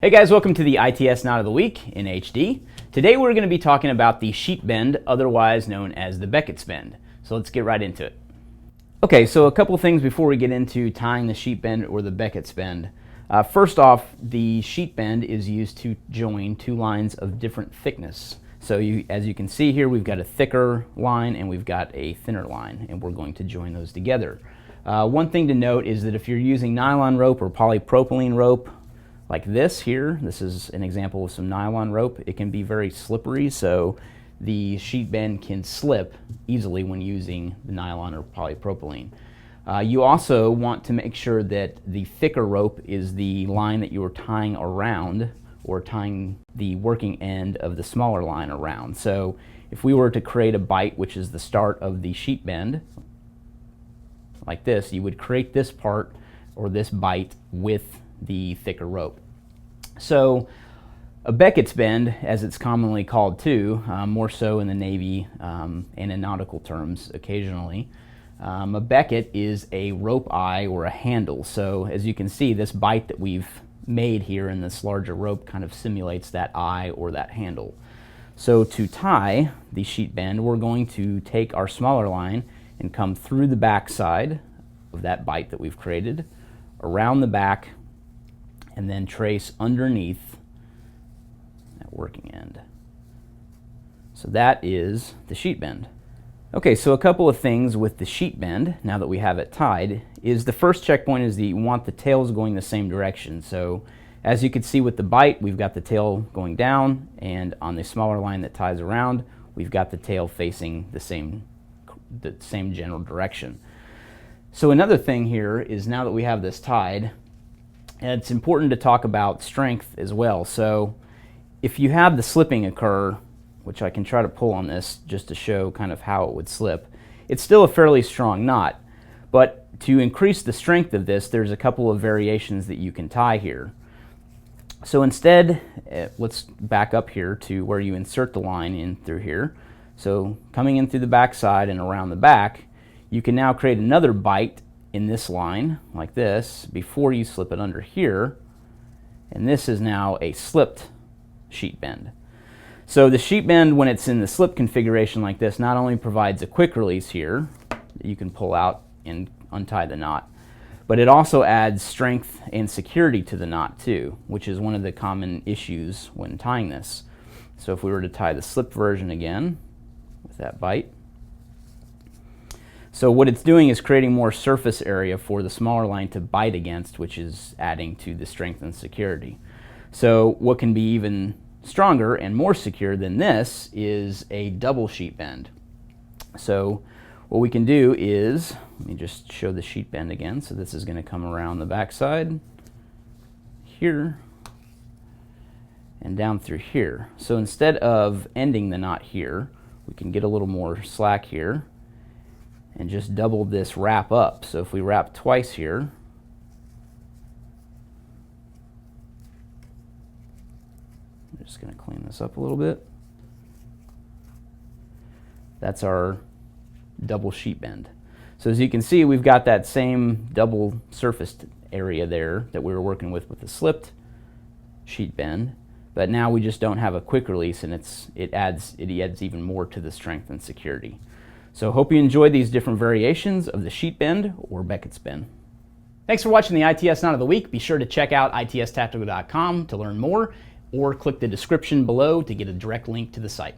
Hey guys, welcome to the ITS Knot of the Week in HD. Today we're going to be talking about the sheet bend, otherwise known as the Becket bend. So let's get right into it. Okay, so a couple things before we get into tying the sheet bend or the Becket bend. First off, the sheet bend is used to join two lines of different thickness. So as you can see here, we've got a thicker line and we've got a thinner line, and we're going to join those together. One thing to note is that if you're using nylon rope or polypropylene rope, like this here, this is an example of some nylon rope. It can be very slippery, so the sheet bend can slip easily when using the nylon or polypropylene. You also want to make sure that the thicker rope is the line that you are tying around, or tying the working end of the smaller line around. So if we were to create a bite, which is the start of the sheet bend, like this, you would create this part or this bite with the thicker rope. So a Beckett's bend, as it's commonly called too, more so in the Navy and in nautical terms occasionally, a Becket is a rope eye or a handle. So as you can see, this bite that we've made here in this larger rope kind of simulates that eye or that handle. So to tie the sheet bend, we're going to take our smaller line and come through the back side of that bite that we've created, around the back, and then trace underneath that working end. So that is the sheet bend. Okay, so a couple of things with the sheet bend, now that we have it tied, is the first checkpoint is that you want the tails going the same direction. So as you can see with the bite, we've got the tail going down, and on the smaller line that ties around, we've got the tail facing the same general direction. So another thing here is, now that we have this tied, and it's important to talk about strength as well. So if you have the slipping occur, which I can try to pull on this just to show kind of how it would slip, it's still a fairly strong knot. But to increase the strength of this, there's a couple of variations that you can tie here. So instead, let's back up here to where you insert the line in through here. So coming in through the back side and around the back, you can now create another bite in this line, like this, before you slip it under here, and this is now a slipped sheet bend. So the sheet bend, when it's in the slip configuration like this, not only provides a quick release here that you can pull out and untie the knot, but it also adds strength and security to the knot too, which is one of the common issues when tying this. So if we were to tie the slip version again with that bite, so what it's doing is creating more surface area for the smaller line to bite against, which is adding to the strength and security. So what can be even stronger and more secure than this is a double sheet bend. So what we can do is, let me just show the sheet bend again. So this is going to come around the back side here and down through here. So instead of ending the knot here, we can get a little more slack here and just double this wrap up. So if we wrap twice here, I'm just going to clean this up a little bit. That's our double sheet bend. So as you can see, we've got that same double surfaced area there that we were working with the slipped sheet bend, but now we just don't have a quick release, and it adds even more to the strength and security. So hope you enjoyed these different variations of the sheet bend or Beckett's bend. Thanks for watching the ITS Knot of the Week. Be sure to check out itstactical.com to learn more, or click the description below to get a direct link to the site.